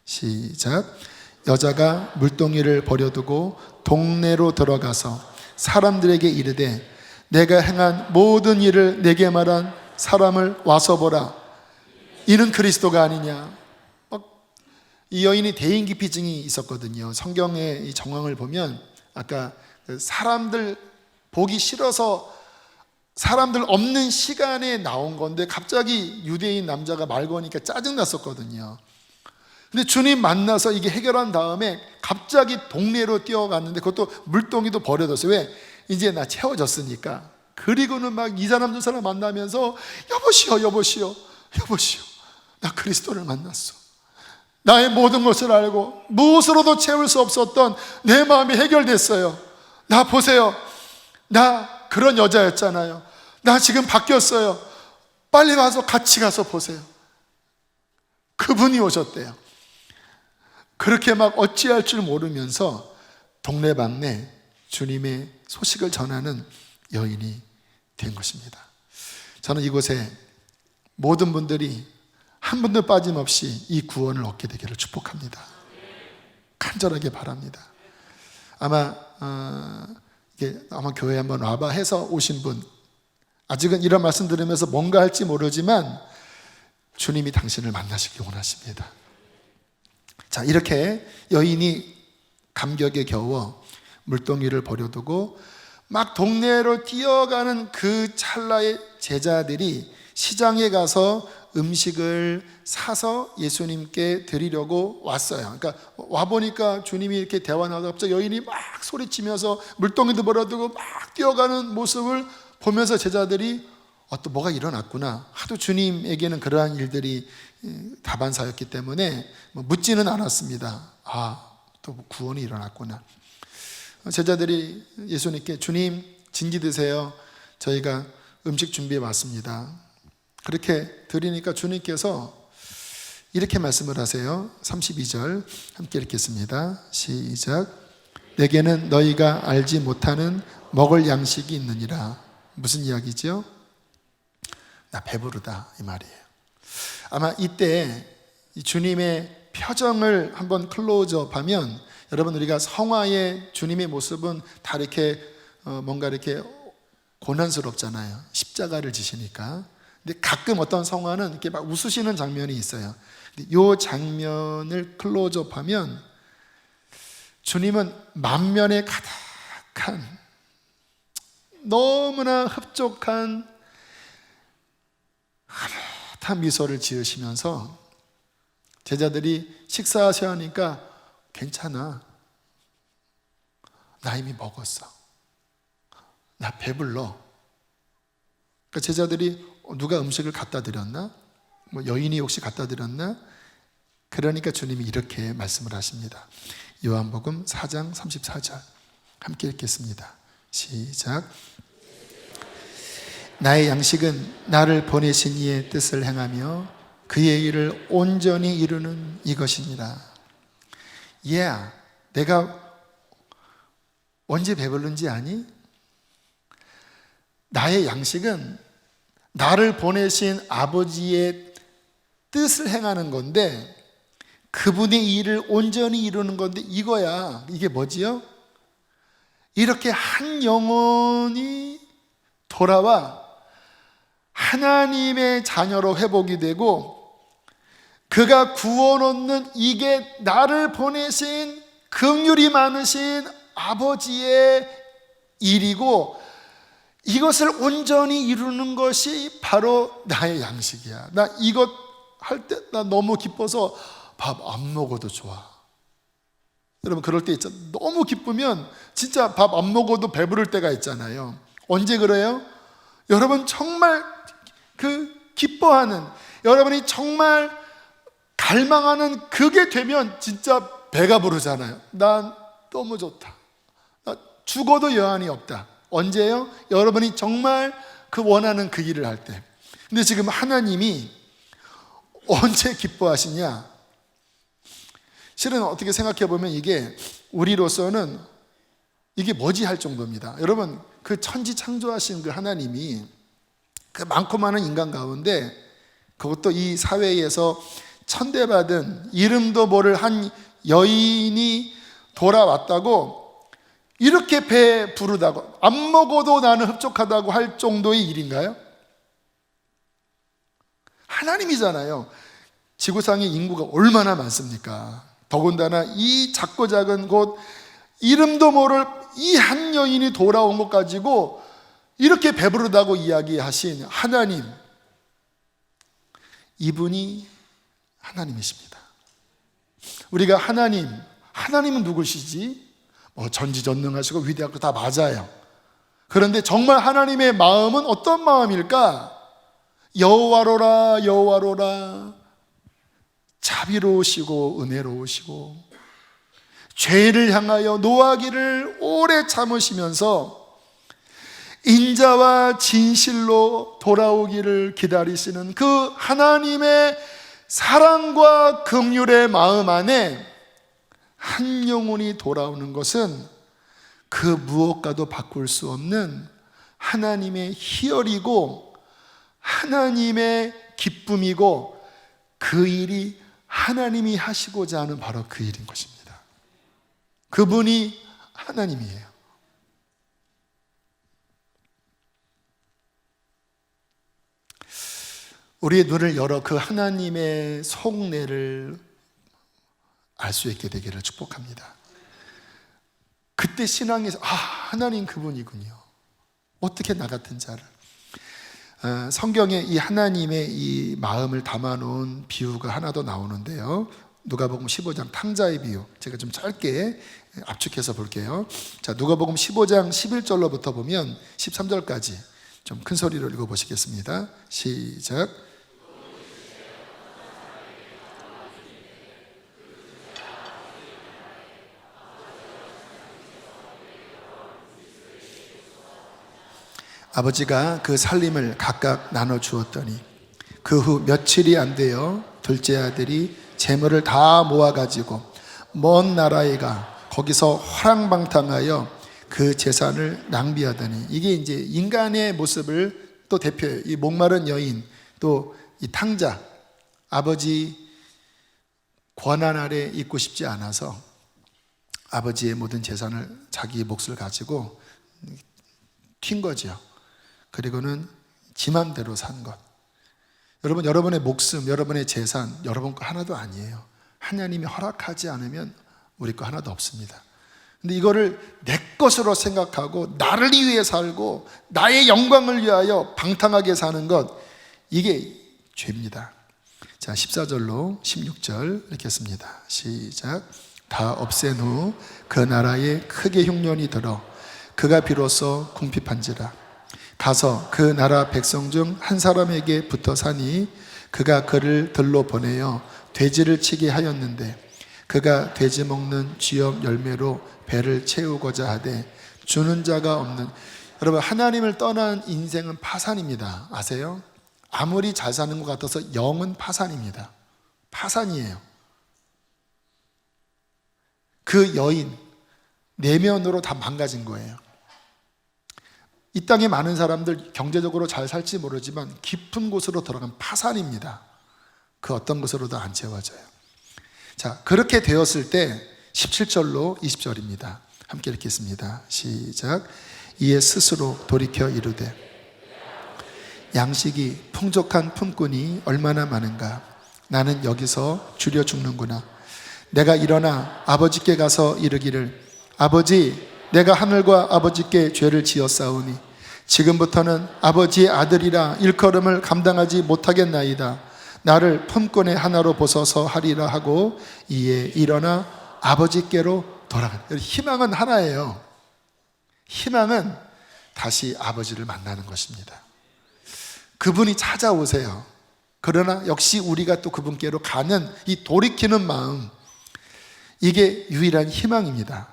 시작. 여자가 물동이를 버려두고 동네로 들어가서 사람들에게 이르되, 내가 행한 모든 일을 내게 말한 사람을 와서 보라. 이는 그리스도가 아니냐. 이 여인이 대인기피증이 있었거든요. 성경의 이 정황을 보면 아까 사람들 보기 싫어서 사람들 없는 시간에 나온 건데 갑자기 유대인 남자가 말 거니까 짜증났었거든요. 근데 주님 만나서 이게 해결한 다음에 갑자기 동네로 뛰어갔는데, 그것도 물동이도 버려뒀어요. 왜? 이제 나 채워졌으니까. 그리고는 막 이 사람 저 사람 만나면서 여보시오, 여보시오, 여보시오, 나 그리스도를 만났어. 나의 모든 것을 알고 무엇으로도 채울 수 없었던 내 마음이 해결됐어요. 나 보세요. 나 그런 여자였잖아요. 나 지금 바뀌었어요. 빨리 와서 같이 가서 보세요. 그분이 오셨대요. 그렇게 막 어찌할 줄 모르면서 동네방네 주님의 소식을 전하는 여인이 된 것입니다. 저는 이곳에 모든 분들이 한 분도 빠짐없이 이 구원을 얻게 되기를 축복합니다. 간절하게 바랍니다. 아마 교회에 한번 와봐 해서 오신 분, 아직은 이런 말씀 들으면서 뭔가 할지 모르지만 주님이 당신을 만나시기 원하십니다. 자, 이렇게 여인이 감격에 겨워 물동이를 버려두고 막 동네로 뛰어가는 그 찰나에 제자들이 시장에 가서 음식을 사서 예수님께 드리려고 왔어요. 그러니까 와보니까 주님이 이렇게 대화 나와서 갑자기 여인이 막 소리치면서 물동이도 버려두고 막 뛰어가는 모습을 보면서 제자들이 또 뭐가 일어났구나. 하도 주님에게는 그러한 일들이 다반사였기 때문에 묻지는 않았습니다. 또 구원이 일어났구나. 제자들이 예수님께, 주님 진지 드세요. 저희가 음식 준비해 왔습니다. 그렇게 드리니까 주님께서 이렇게 말씀을 하세요. 32절 함께 읽겠습니다. 시작. 내게는 너희가 알지 못하는 먹을 양식이 있느니라. 무슨 이야기죠? 나 배부르다 이 말이에요. 아마 이때 주님의 표정을 한번 클로즈업하면, 여러분 우리가 성화의 주님의 모습은 다 이렇게 뭔가 이렇게 고난스럽잖아요. 십자가를 지시니까. 근데 가끔 어떤 성화는 이렇게 막 웃으시는 장면이 있어요. 근데 이 장면을 클로즈업하면 주님은 만면에 가득한 너무나 흡족한 흐뭇한 미소를 지으시면서 제자들이 식사하셔야 하니까 괜찮아. 나 이미 먹었어. 나 배불러. 그러니까 제자들이 누가 음식을 갖다 드렸나? 여인이 혹시 갖다 드렸나? 그러니까 주님이 이렇게 말씀을 하십니다. 요한복음 4장 34절 함께 읽겠습니다. 시작. 나의 양식은 나를 보내신 이의 뜻을 행하며 그의 일을 온전히 이루는 이것이니라. 얘야, 내가 언제 배부른지 아니? 나의 양식은 나를 보내신 아버지의 뜻을 행하는 건데, 그분의 일을 온전히 이루는 건데 이거야. 이게 뭐지요? 이렇게 한 영혼이 돌아와 하나님의 자녀로 회복이 되고, 그가 구원 얻는, 이게 나를 보내신 긍휼이 많으신 아버지의 일이고, 이것을 온전히 이루는 것이 바로 나의 양식이야. 나 이것 할 때 나 너무 기뻐서 밥 안 먹어도 좋아. 여러분, 그럴 때 있잖아요. 너무 기쁘면 진짜 밥 안 먹어도 배부를 때가 있잖아요. 언제 그래요? 여러분 정말 기뻐하는, 여러분이 정말 갈망하는 그게 되면 진짜 배가 부르잖아요. 난 너무 좋다. 나 죽어도 여한이 없다. 언제요? 여러분이 정말 그 원하는 그 일을 할 때. 근데 지금 하나님이 언제 기뻐하시냐? 실은 어떻게 생각해 보면 이게 우리로서는 이게 뭐지 할 정도입니다. 여러분, 그 천지 창조하신 그 하나님이 그 많고 많은 인간 가운데, 그것도 이 사회에서 천대받은 이름도 모를 한 여인이 돌아왔다고, 이렇게 배 부르다고, 안 먹어도 나는 흡족하다고 할 정도의 일인가요? 하나님이잖아요. 지구상의 인구가 얼마나 많습니까? 더군다나 이 작고 작은 곳, 이름도 모를 이 한 여인이 돌아온 것 가지고 이렇게 배부르다고 이야기하신 하나님, 이분이 하나님이십니다. 우리가 하나님은 누구시지? 전지전능하시고 위대하고 다 맞아요. 그런데 정말 하나님의 마음은 어떤 마음일까? 여호와로라, 여호와로라, 자비로우시고 은혜로우시고 죄를 향하여 노하기를 오래 참으시면서 인자와 진실로 돌아오기를 기다리시는 그 하나님의 사랑과 긍휼의 마음 안에 한 영혼이 돌아오는 것은 그 무엇과도 바꿀 수 없는 하나님의 희열이고 하나님의 기쁨이고, 그 일이 하나님이 하시고자 하는 바로 그 일인 것입니다. 그분이 하나님이에요. 우리의 눈을 열어 그 하나님의 속내를 알 수 있게 되기를 축복합니다. 그때 신앙에서 하나님 그분이군요. 어떻게 나 같은 자를. 성경에 이 하나님의 이 마음을 담아놓은 비유가 하나 더 나오는데요. 누가복음 15장 탕자의 비유, 제가 좀 짧게 압축해서 볼게요. 자, 누가복음 15장 11절로부터 보면 13절까지 좀 큰 소리로 읽어보시겠습니다. 시작. 아버지가 그 살림을 각각 나눠 주었더니 그 후 며칠이 안 되어 둘째 아들이 재물을 다 모아가지고 먼 나라에 가 거기서 화랑방탕하여 그 재산을 낭비하더니, 이게 이제 인간의 모습을 또 대표해요. 이 목마른 여인, 또 이 탕자, 아버지 권한 아래 있고 싶지 않아서 아버지의 모든 재산을, 자기의 몫을 가지고 튄 거죠. 그리고는 지 맘대로 산 것. 여러분, 여러분의 목숨, 여러분의 재산, 여러분 거 하나도 아니에요. 하나님이 허락하지 않으면 우리 거 하나도 없습니다. 근데 이거를 내 것으로 생각하고 나를 위해 살고 나의 영광을 위하여 방탕하게 사는 것, 이게 죄입니다. 자, 14절로 16절 읽겠습니다. 시작. 다 없앤 후 그 나라에 크게 흉년이 들어 그가 비로소 궁핍한지라. 가서 그 나라 백성 중 한 사람에게 붙어 사니 그가 그를 들로 보내어 돼지를 치게 하였는데 그가 돼지 먹는 쥐염 열매로 배를 채우고자 하되 주는 자가 없는. 여러분, 하나님을 떠난 인생은 파산입니다. 아세요? 아무리 잘 사는 것 같아서 영은 파산입니다. 파산이에요. 그 여인 내면으로 다 망가진 거예요. 이 땅에 많은 사람들 경제적으로 잘 살지 모르지만 깊은 곳으로 들어간 파산입니다. 그 어떤 것으로도 안 채워져요. 자, 그렇게 되었을 때 17절로 20절입니다. 함께 읽겠습니다. 시작. 이에 스스로 돌이켜 이르되 양식이 풍족한 품꾼이 얼마나 많은가. 나는 여기서 줄여 죽는구나. 내가 일어나 아버지께 가서 이르기를 아버지, 내가 하늘과 아버지께 죄를 지었사오니 지금부터는 아버지의 아들이라 일컬음을 감당하지 못하겠나이다. 나를 품꾼의 하나로 보소서 하리라 하고 이에 일어나 아버지께로 돌아간다. 희망은 하나예요. 희망은 다시 아버지를 만나는 것입니다. 그분이 찾아오세요. 그러나 역시 우리가 또 그분께로 가는 이 돌이키는 마음, 이게 유일한 희망입니다.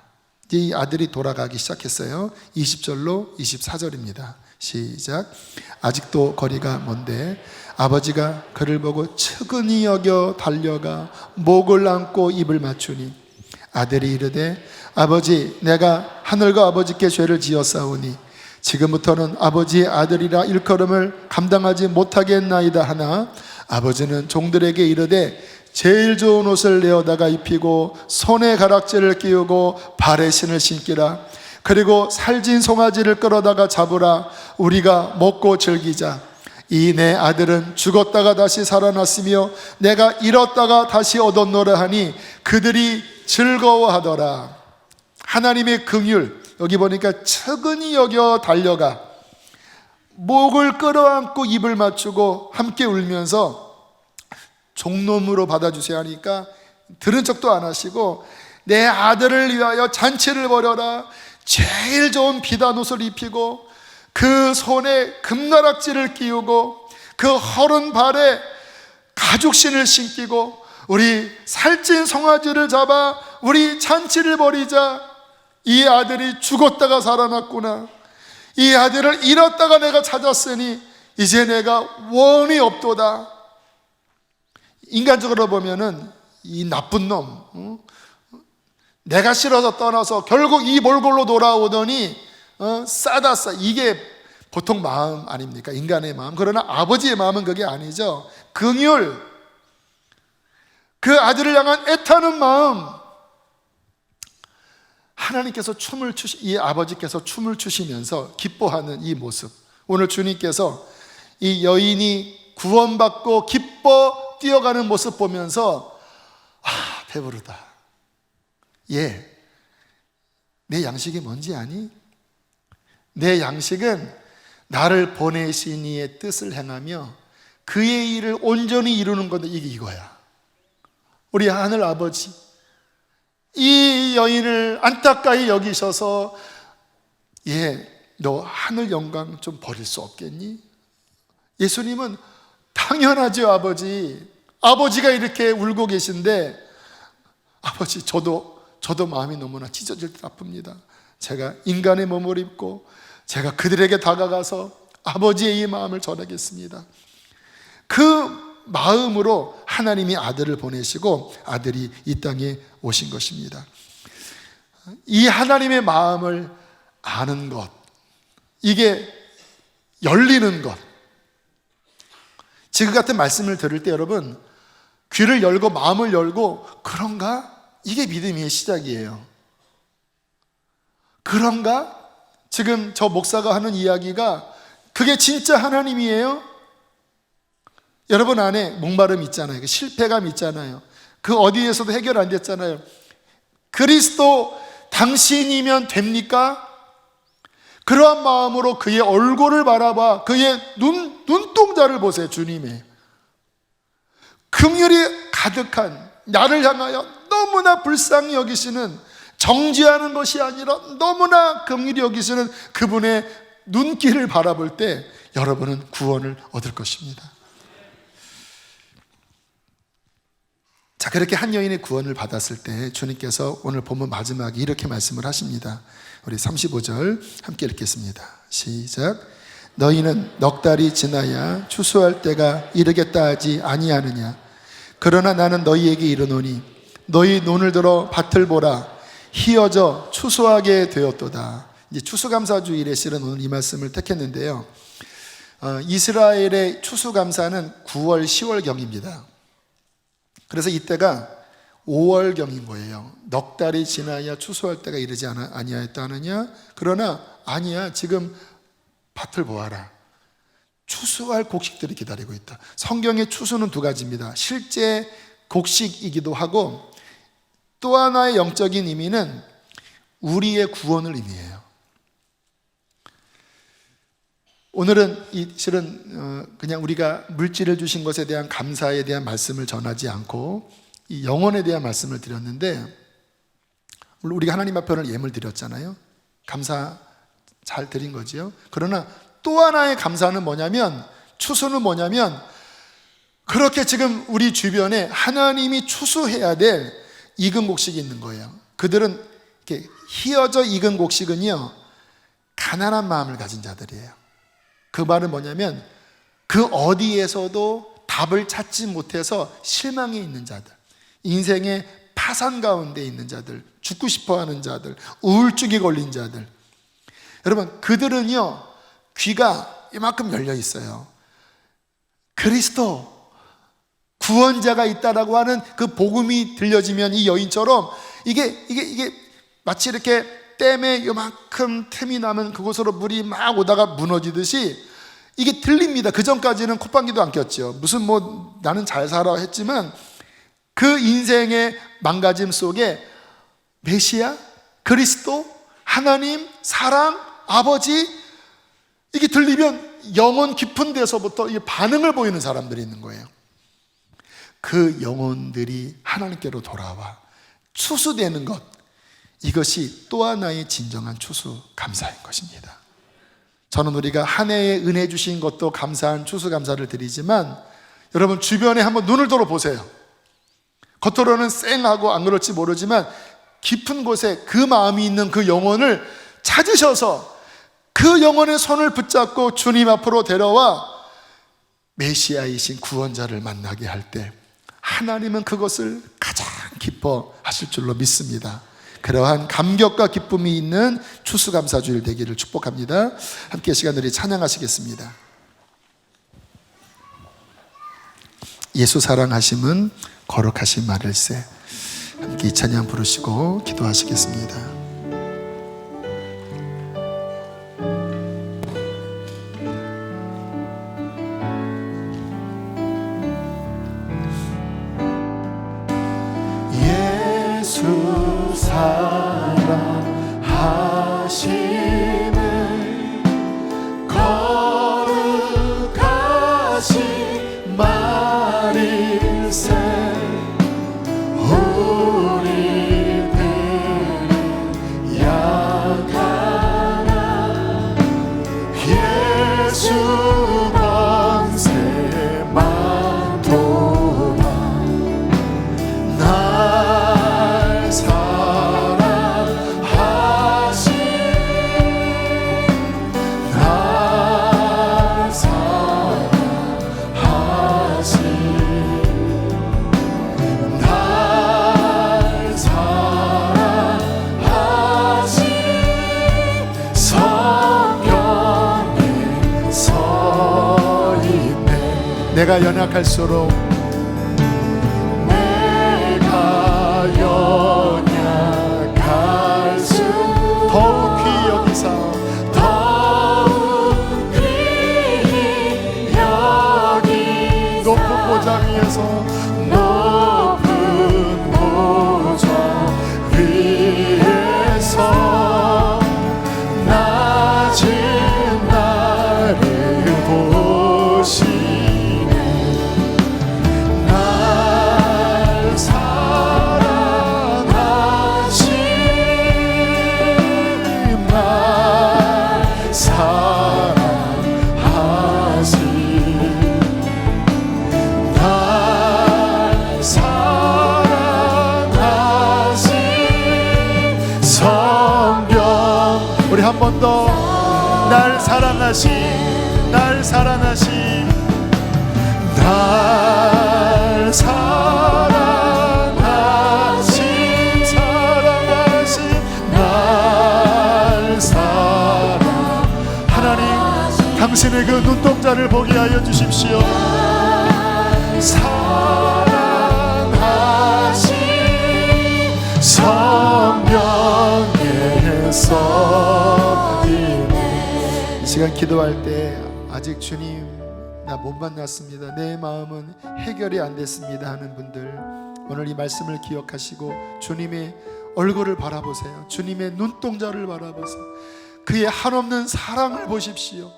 이 아들이 돌아가기 시작했어요. 20절로 24절입니다. 시작. 아직도 거리가 먼데 아버지가 그를 보고 측은히 여겨 달려가 목을 안고 입을 맞추니 아들이 이르되 아버지, 내가 하늘과 아버지께 죄를 지었사오니 지금부터는 아버지의 아들이라 일컬음을 감당하지 못하겠나이다 하나 아버지는 종들에게 이르되 제일 좋은 옷을 내어다가 입히고 손에 가락지를 끼우고 발에 신을 신기라. 그리고 살진 송아지를 끌어다가 잡으라. 우리가 먹고 즐기자. 이 내 아들은 죽었다가 다시 살아났으며 내가 잃었다가 다시 얻었노라 하니 그들이 즐거워하더라. 하나님의 긍휼, 여기 보니까 측은히 여겨 달려가 목을 끌어안고 입을 맞추고 함께 울면서 종놈으로 받아주세요 하니까 들은 척도 안 하시고 내 아들을 위하여 잔치를 벌여라. 제일 좋은 비단 옷을 입히고 그 손에 금가락지를 끼우고 그 허른 발에 가죽신을 신기고 우리 살찐 송아지를 잡아 우리 잔치를 벌이자. 이 아들이 죽었다가 살아났구나. 이 아들을 잃었다가 내가 찾았으니 이제 내가 원이 없도다. 인간적으로 보면은 이 나쁜 놈, 내가 싫어서 떠나서 결국 이 몰골로 돌아오더니 싸다 싸. 이게 보통 마음 아닙니까? 인간의 마음. 그러나 아버지의 마음은 그게 아니죠. 긍휼, 그 아들을 향한 애타는 마음. 하나님께서 이 아버지께서 춤을 추시면서 기뻐하는 이 모습. 오늘 주님께서 이 여인이 구원받고 기뻐 뛰어가는 모습 보면서 배부르다. 내 양식이 뭔지 아니? 내 양식은 나를 보내신 이의 뜻을 행하며 그의 일을 온전히 이루는 건데 이게 이거야. 우리 하늘 아버지, 이 여인을 안타까이 여기셔서 너 하늘 영광 좀 버릴 수 없겠니? 예수님은 당연하죠. 아버지가 이렇게 울고 계신데 아버지, 저도 마음이 너무나 찢어질 듯 아픕니다. 제가 인간의 몸을 입고 제가 그들에게 다가가서 아버지의 이 마음을 전하겠습니다. 그 마음으로 하나님이 아들을 보내시고 아들이 이 땅에 오신 것입니다. 이 하나님의 마음을 아는 것, 이게 열리는 것. 지금 같은 말씀을 들을 때 여러분 귀를 열고 마음을 열고 그런가? 이게 믿음의 시작이에요. 그런가? 지금 저 목사가 하는 이야기가 그게 진짜 하나님이에요? 여러분 안에 목마름 있잖아요. 실패감 있잖아요. 그 어디에서도 해결 안 됐잖아요. 그리스도 당신이면 됩니까? 그러한 마음으로 그의 얼굴을 바라봐. 그의 눈동자를 보세요. 주님의 긍휼이 가득한, 나를 향하여 너무나 불쌍히 여기시는, 정죄하는 것이 아니라 너무나 긍휼히 여기시는 그분의 눈길을 바라볼 때 여러분은 구원을 얻을 것입니다. 자, 그렇게 한 여인의 구원을 받았을 때 주님께서 오늘 본문 마지막에 이렇게 말씀을 하십니다. 우리 35절 함께 읽겠습니다. 시작. 너희는 넉 달이 지나야 추수할 때가 이르겠다 하지 아니하느냐? 그러나 나는 너희에게 이르노니 너희 눈을 들어 밭을 보라. 희어져 추수하게 되었도다. 이제 추수감사주일에 실은 오늘 이 말씀을 택했는데요. 이스라엘의 추수감사는 9월, 10월경입니다. 그래서 이때가 5월경인 거예요. 넉 달이 지나야 추수할 때가 이르지 아니하였다느냐? 그러나 아니야, 지금 밭을 보아라. 추수할 곡식들이 기다리고 있다. 성경의 추수는 두 가지입니다. 실제 곡식이기도 하고 또 하나의 영적인 의미는 우리의 구원을 의미해요. 오늘은 실은 그냥 우리가 물질을 주신 것에 대한 감사에 대한 말씀을 전하지 않고 이 영혼에 대한 말씀을 드렸는데, 물론 우리가 하나님 앞에 오늘 예물 드렸잖아요. 감사 잘 드린 거지요. 그러나 또 하나의 감사는 뭐냐면, 추수는 뭐냐면, 그렇게 지금 우리 주변에 하나님이 추수해야 될 익은 곡식이 있는 거예요. 그들은 이렇게 희어져 익은 곡식은요, 가난한 마음을 가진 자들이에요. 그 말은 뭐냐면, 그 어디에서도 답을 찾지 못해서 실망해 있는 자들, 인생의 파산 가운데 있는 자들, 죽고 싶어 하는 자들, 우울증에 걸린 자들. 여러분, 그들은요, 귀가 이만큼 열려 있어요. 그리스도 구원자가 있다라고 하는 그 복음이 들려지면 이 여인처럼 이게 마치 이렇게 댐에 요만큼 틈이 나면 그곳으로 물이 막 오다가 무너지듯이 이게 들립니다. 그 전까지는 콧방귀도 안 꼈죠. 무슨 나는 잘 살아 했지만 그 인생의 망가짐 속에 메시아, 그리스도, 하나님, 사랑, 아버지, 이게 들리면 영혼 깊은 데서부터 반응을 보이는 사람들이 있는 거예요. 그 영혼들이 하나님께로 돌아와 추수되는 것, 이것이 또 하나의 진정한 추수감사인 것입니다. 저는 우리가 한 해에 은혜 주신 것도 감사한 추수감사를 드리지만, 여러분 주변에 한번 눈을 돌아보세요. 겉으로는 쌩하고 안 그럴지 모르지만 깊은 곳에 그 마음이 있는 그 영혼을 찾으셔서 그 영혼의 손을 붙잡고 주님 앞으로 데려와 메시아이신 구원자를 만나게 할 때 하나님은 그것을 가장 기뻐하실 줄로 믿습니다. 그러한 감격과 기쁨이 있는 추수감사주일 되기를 축복합니다. 함께 시간들이 찬양하시겠습니다. 예수 사랑하심은 거룩하신 말일세. 함께 이 찬양 부르시고 기도하시겠습니다. 예수 사랑하심은 거룩하신 말일세. 내가 연약할수록 더욱 귀히 여기사 높은 보좌 위에서 낮은 나를 보시네. 날 사랑하신 성령. 우리 한 번 더. 날 사랑하신 날 사랑하신 사랑하신 당신의 그 눈동자를 보게 하여 주십시오. 사랑하신 성령께서 이 시간 기도할 때 아직 주님 나 못 만났습니다, 내 마음은 해결이 안 됐습니다 하는 분들, 오늘 이 말씀을 기억하시고 주님의 얼굴을 바라보세요. 주님의 눈동자를 바라보세요. 그의 한없는 사랑을 보십시오.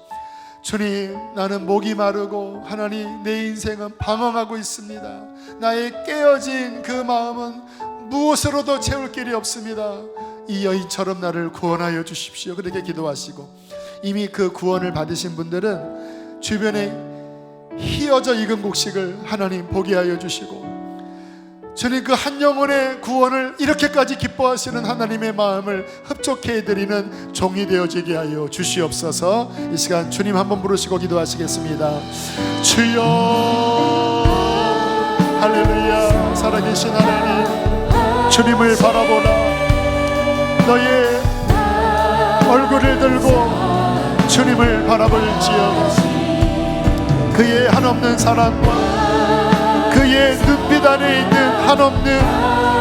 주님, 나는 목이 마르고 하나님 내 인생은 방황하고 있습니다. 나의 깨어진 그 마음은 무엇으로도 채울 길이 없습니다. 이 여인처럼 나를 구원하여 주십시오. 그렇게 기도하시고, 이미 그 구원을 받으신 분들은 주변에 휘어져 익은 곡식을 하나님 보게 하여 주시고, 주님 그 한 영혼의 구원을 이렇게까지 기뻐하시는 하나님의 마음을 흡족해 해드리는 종이 되어지게 하여 주시옵소서. 이 시간 주님 한번 부르시고 기도하시겠습니다. 주여, 할렐루야. 살아계신 하나님, 주님을 바라보라. 너의 얼굴을 들고 주님을 바라볼지어다. 그의 한없는 사랑과 그의 눈빛 안에 있는 한없는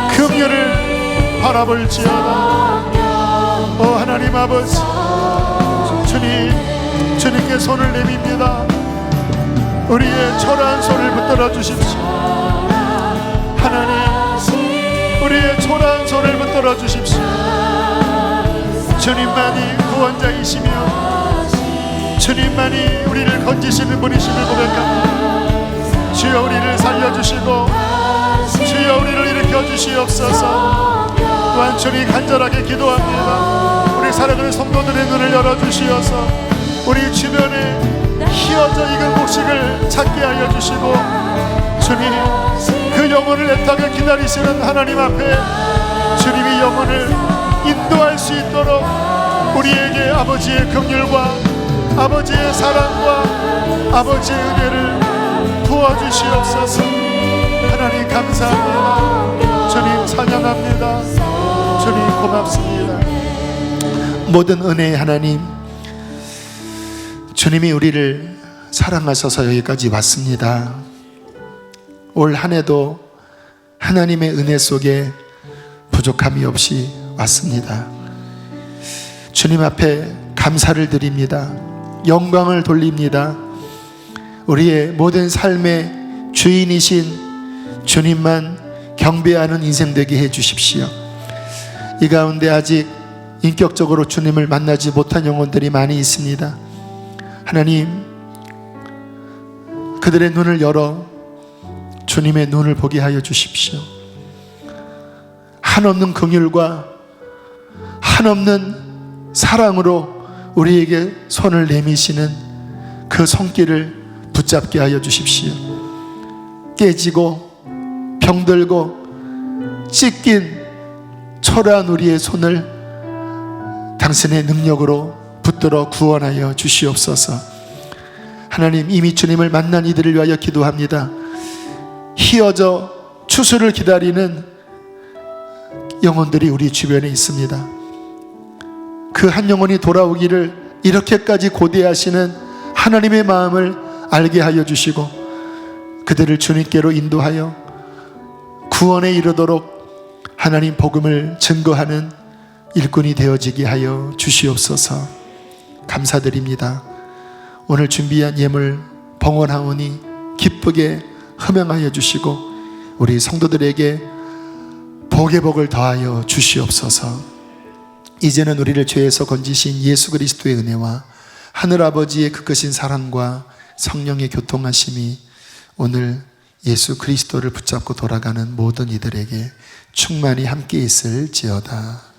긍휼을 바라볼지어다. 오 하나님 아버지, 주님께 손을 내밉니다. 우리의 초라한 손을 붙들어 주십시오. 하나님, 우리의 초라한 손을 붙들어 주십시오. 주님만이 구원자이시며 주님만이 우리를 건지시는 분이심을 고백합니다. 주여 우리를 살려주시고 주여 우리를 일으켜 주시옵소서. 또한 주님 간절하게 기도합니다. 우리 사랑하는 성도들의 눈을 열어주시어서 우리 주변에 휘어져 익은 곡식을 찾게 하여 주시고, 주님 그 영혼을 애타게 기다리시는 하나님 앞에 주님이 영혼을 인도할 수 있도록 우리에게 아버지의 긍휼과 아버지의 사랑과 아버지의 은혜를 부어주시옵소서. 하나님 감사합니다. 주님 찬양합니다. 주님 고맙습니다. 모든 은혜의 하나님, 주님이 우리를 사랑하셔서 여기까지 왔습니다. 올 한 해도 하나님의 은혜 속에 부족함이 없이 왔습니다. 주님 앞에 감사를 드립니다. 영광을 돌립니다. 우리의 모든 삶의 주인이신 주님만 경배하는 인생 되게 해 주십시오. 이 가운데 아직 인격적으로 주님을 만나지 못한 영혼들이 많이 있습니다. 하나님, 그들의 눈을 열어 주님의 눈을 보게 하여 주십시오. 한없는 긍휼과 한없는 사랑으로 우리에게 손을 내미시는 그 손길을 붙잡게 하여 주십시오. 깨지고 병들고 찢긴 초라한 우리의 손을 당신의 능력으로 붙들어 구원하여 주시옵소서. 하나님, 이미 주님을 만난 이들을 위하여 기도합니다. 휘어져 추수를 기다리는 영혼들이 우리 주변에 있습니다. 그 한 영혼이 돌아오기를 이렇게까지 고대하시는 하나님의 마음을 알게 하여 주시고 그들을 주님께로 인도하여 구원에 이르도록 하나님 복음을 증거하는 일꾼이 되어지게 하여 주시옵소서. 감사드립니다. 오늘 준비한 예물 봉헌하오니 기쁘게 흠양하여 주시고 우리 성도들에게 복의 복을 더하여 주시옵소서. 이제는 우리를 죄에서 건지신 예수 그리스도의 은혜와 하늘아버지의 그 크신 사랑과 성령의 교통하심이 오늘 예수 그리스도를 붙잡고 돌아가는 모든 이들에게 충만히 함께 있을지어다.